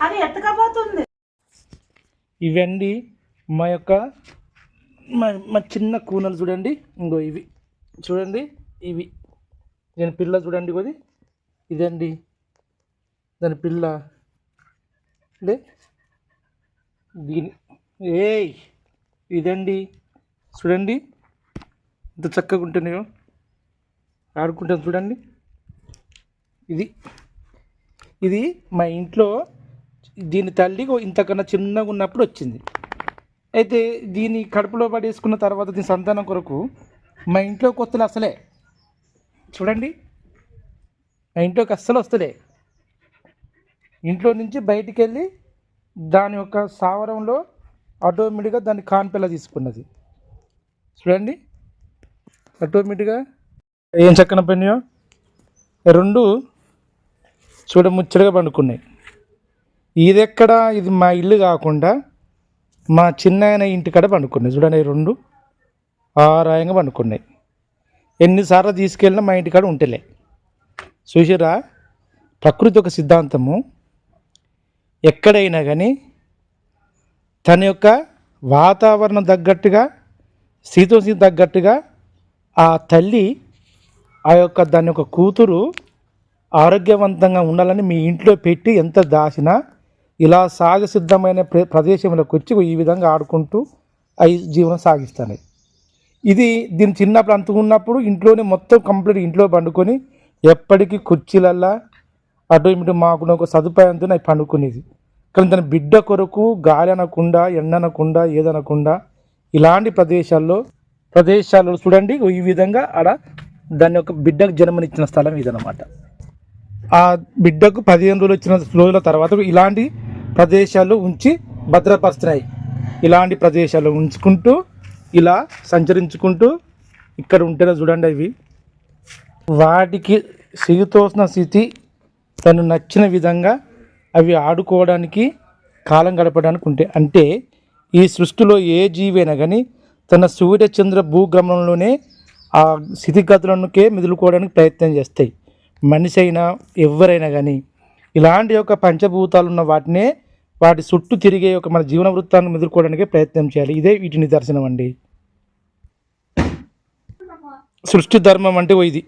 అది ఎత్తకపోతుంది. ఇవండి మా యొక్క మా చిన్న కూనలు చూడండి. ఇంకో ఇవి చూడండి, ఇవి దాని పిల్ల చూడండి. కొద్ది ఇదండి దాని పిల్ల. అంటే దీని ఇదండి చూడండి ఇంత చక్కగా ఉంటున్నాయో, ఆడుకుంటాను చూడండి. ఇది మా ఇంట్లో దీని తల్లి ఇంతకన్నా చిన్నగా ఉన్నప్పుడు వచ్చింది. అయితే దీన్ని కడుపులో పడేసుకున్న తర్వాత దీని సంతానం కొరకు మా ఇంట్లోకి వస్తలే అసలే. చూడండి మా ఇంట్లోకి అస్సలు వస్తలే. ఇంట్లో నుంచి బయటికి వెళ్ళి దాని యొక్క సావరంలో ఆటోమేటిక్గా దాన్ని కాన్పిల్ల తీసుకున్నది. చూడండి ఆటోమేటిక్గా ఏం చక్కన పనియో రెండు చూడముచ్చటగా పండుకున్నాయి. ఇది ఇది మా ఇల్లు కాకుండా మా చిన్నాయన ఇంటికాడ పండుకున్నాయి. చూడండి రెండు ఆరాయంగా పండుకున్నాయి. ఎన్నిసార్లు తీసుకెళ్ళినా మా ఇంటికాడ ఉంటలే. చూసిరా, ప్రకృతి ఒక సిద్ధాంతము. ఎక్కడైనా కానీ తన యొక్క వాతావరణం తగ్గట్టుగా, శీతోష్ణ తగ్గట్టుగా ఆ తల్లి దాని యొక్క కూతురు ఆరోగ్యవంతంగా ఉండాలని మీ ఇంట్లో పెట్టి ఎంత దాచినా ఇలా సహజసిద్ధమైన ప్రదేశంలోకి వచ్చి ఈ విధంగా ఆడుకుంటూ జీవనం సాగిస్తాయి. దీని చిన్నప్పుడు అంత ఉన్నప్పుడు ఇంట్లోనే మొత్తం కంప్లీట్ ఇంట్లో పండుకొని ఎప్పటికీ కుర్చీలల్లా అటు ఇటు మాకు ఒక సదుపాయంతో అవి పండుకునేది. కానీ తన బిడ్డ కొరకు గాలి అనకుండా, ఎండ అనకుండా, ఏదనకుండా ఇలాంటి ప్రదేశాల్లో చూడండి ఈ విధంగా దాని యొక్క బిడ్డకు జన్మనిచ్చిన స్థలం ఇదనమాట. ఆ బిడ్డకు 15 రోజులు వచ్చిన రోజుల తర్వాత ఇలాంటి ప్రదేశాల్లో ఉంచి భద్రపరుస్తున్నాయి. ఇలాంటి ప్రదేశాల్లో ఉంచుకుంటూ ఇలా సంచరించుకుంటూ ఇక్కడ ఉంటేనే చూడండి అవి వాటికి శీతోష్ణ స్థితి తను నచ్చిన విధంగా అవి ఆడుకోవడానికి, కాలం గడపడానికి ఉంటాయి. అంటే ఈ సృష్టిలో ఏ జీవైనా కానీ తన సూర్య చంద్ర భూగమనంలోనే ఆ స్థితిగతులకే మెదులుకోవడానికి ప్రయత్నం చేస్తాయి. మనిషి అయినా ఎవరైనా కానీ ఇలాంటి యొక్క పంచభూతాలు ఉన్న వాటి చుట్టూ తిరిగే మన జీవన వృత్తాన్ని మెదులుకోవడానికే ప్రయత్నం చేయాలి. ఇదే వీటి నిదర్శనం అండి. సృష్టి ధర్మం అంటే ఇది.